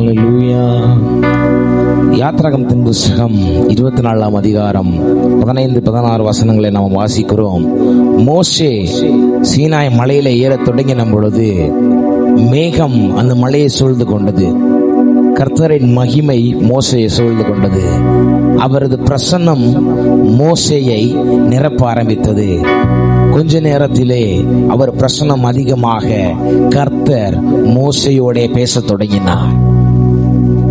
ஹல்லேலூயா. யாத்ராகமத்தின் புஸ்தகம் 24ஆம் அதிகாரம் 15-16 வசனங்களை நாம் வாசிக்கிறோம். மோசே சீனாய் மலையில ஏறத் தொடங்கின பொழுது மேகம் அந்த மலையை சூழ்ந்து கொண்டது. கர்த்தரின் மகிமை மோசேயை சூழ்ந்து கொண்டது. அவரது பிரசன்னம் மோசேயை நிரப்ப ஆரம்பித்தது. கொஞ்ச நேரத்திலே அவர் பிரசன்னம் அதிகமாக கர்த்தர் மோசேயோட பேசத் தொடங்கினார்.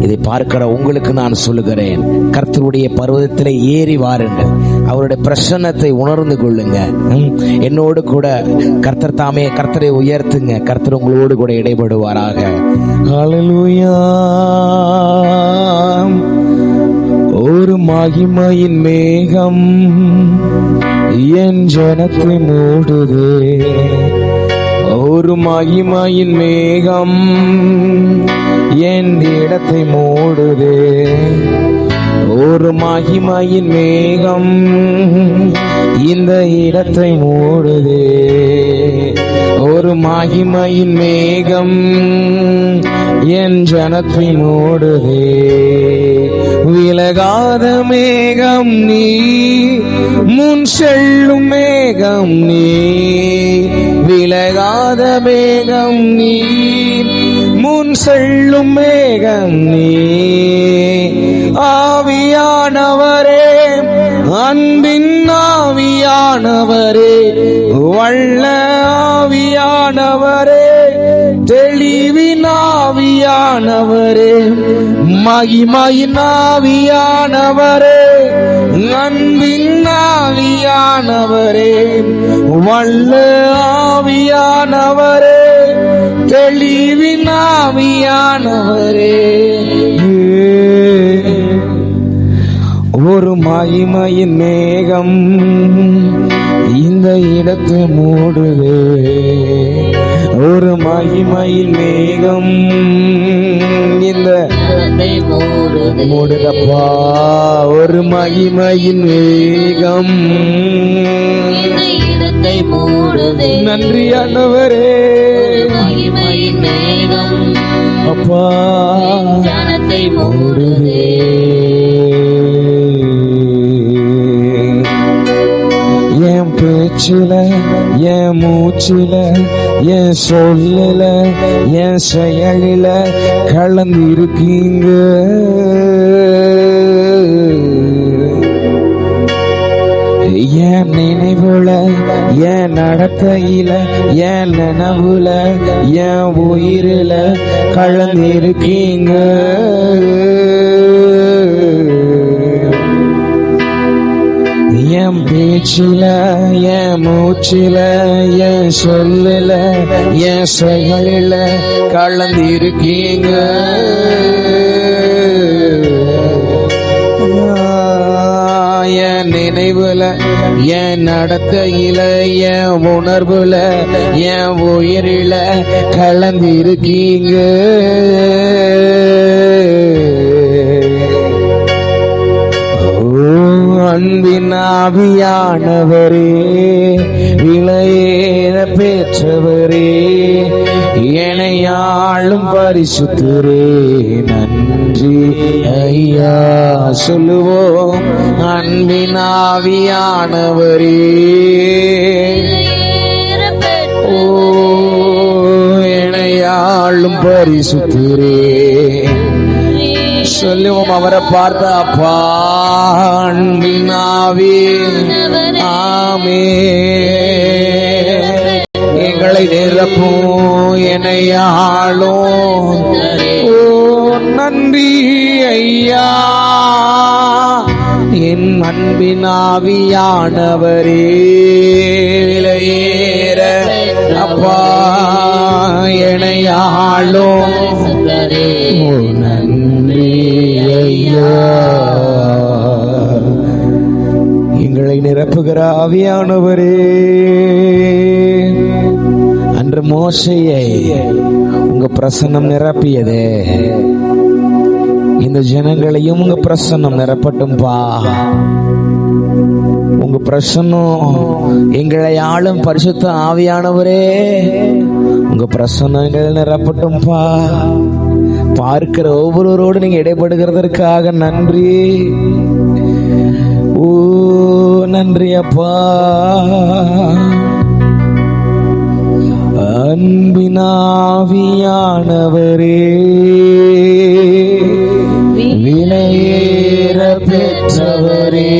இதை பார்க்கிற உங்களுக்கு நான் சொல்லுகிறேன், கர்த்தருடைய பர்வதத்திலே ஏறி வாருங்கள், அவருடைய பிரசன்னத்தை உணர்ந்து கொள்ளுங்க. என்னோடு கூட கர்த்தர் தாமே கர்த்தரை உயர்த்துங்க. கர்த்தர் உங்களோடு கூட இடைபடுவாராக. ஹல்லேலூயா. ஒரு மகிமையின் மேகம் என் ஜனத்தை மூடுதே. ஒரு மகிமையின் மேகம் என் இடத்தை மூடுதே. ஒரு மகிமையின் மேகம் இந்த இடத்தை மூடுதே. ஒரு மகிமையின் மேகம் என் ஜனத்தை மூடுதே. விலகாத மேகம் நீ, முன் செல்லும் மேகம் நீ. விலகாத மேகம் நீ, முன் செல்லும் மேகம் நீ. ஆவியானவரே, அன்பின் ஆவியானவரே, வல்ல ஆவியானவரே, தெளிவின் ஆவியானவரே, மகிமையின் ஆவியானவரே, அன்பின் ஆவியானவரே, வல்ல ஆவியானவரே, தெளிவின் ஆவியானவரே. ஒரு மகிமையின் மேகம் இந்த இடத்தை மூடுதே. ஒரு மகிமையின் மேகம் இந்த மூடுதப்பா. ஒரு மகிமையின் மேகம் நன்றி ஆண்டவரே. அப்பா மூடுதே. என் பேச்சில, என் மூச்சில, என் சொல்லில, என் செயலில கலந்து இருக்கீங்க. என் நினைவுல, என் நடத்தையில, என் நினைவுல, என் உயிரில கலந்து இருக்கீங்க. என் பேச்சில, என் மூச்சில, என் சொல்லில, என் செயலில கலந்து இருக்கீங்க. என் நினைவுல, என் நடத்தையில, என் உணர்வுல, என் உயிரில கலந்து இருக்கீங்க. அன்பின் ஆவியானவரே, விலையேற பெற்றவரே, எனையாளும் பரிசுத்தரே, நன்றி ஐயா சொல்லுவோம். அன்பின் ஆவியானவரே, ஓ எனையாளும் பரிசுத்தரே சொல்லுவோம். அவரை பார்த்த அப்பா அன்பின் ஆவி, ஆமே எங்களை நிரப்பும், என்னை ஆளும். ஓ நன்றி ஐயா. என் அன்பின் ஆவியானவரே, விலையேற அப்பா என்னை ஆளும். ஓ நன்றி ஐயா. எங்களை நிரப்புகிற ஆவியானவரே, அன்று மோசேயை உங்க பிரசன்னம் நிரப்பியதே, இந்த ஜனங்களையும் உங்க பிரசன்னம் நிரப்பட்டும்பா. உங்க பிரசன்னம் எங்களை ஆளும் பரிசுத்த ஆவியானவரே, உங்க பிரசன்னம் எங்களை நிரப்பட்டும்பா. பார்க்கிற ஒவ்வொருவரோடு நீங்க இடைப்படுகிறதற்காக நன்றி. ஓ நன்றி அப்பா. அன்பினாவியானவரே, விலையேற பெற்றவரே,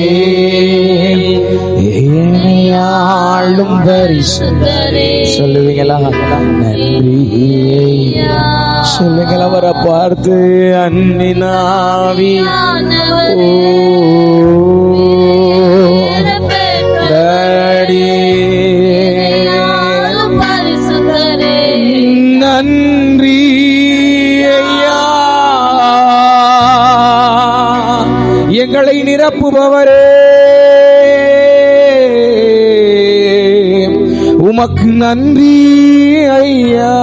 ஏனையாளும் பரிசுத்தரே. சொல்லுவீங்களா? நன்றி சொல்லுங்களா? வர பார்த்து அன்பினாவி நன்றி ஐயா. எங்களை நிரப்புபவரே, உமக்கு நன்றி ஐயா.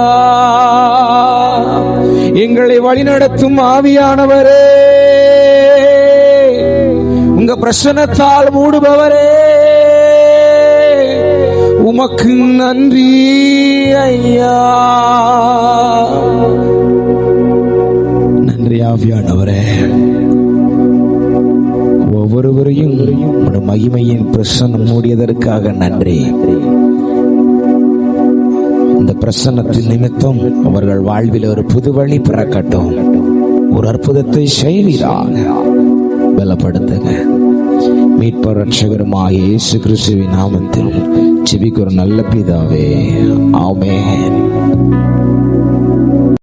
எங்களை வழிநடத்தும் ஆவியானவரே, உங்க பிரசன்னத்தால் மூடுபவரே, உமக்கு நன்றி ஐயா. நன்றி ஆவியானவரே. ஒவ்வொருவரையும் உடைய மகிமையின் பிரசன்னம் மூடியதற்காக நன்றி. இந்த பிரசன்னத்தின் நிமித்தம் அவர்கள் வாழ்வில் ஒரு புது வழி பிறக்கட்டும். ஒரு அற்புதத்தை செய்வீராக. பலப்படுத்துங்க. மீட்பர் ரட்சகருமாகிய இயேசு கிறிஸ்துவின் நாமத்தில் ஜெபிக்கிற நல்ல பிதாவே, ஆமென்.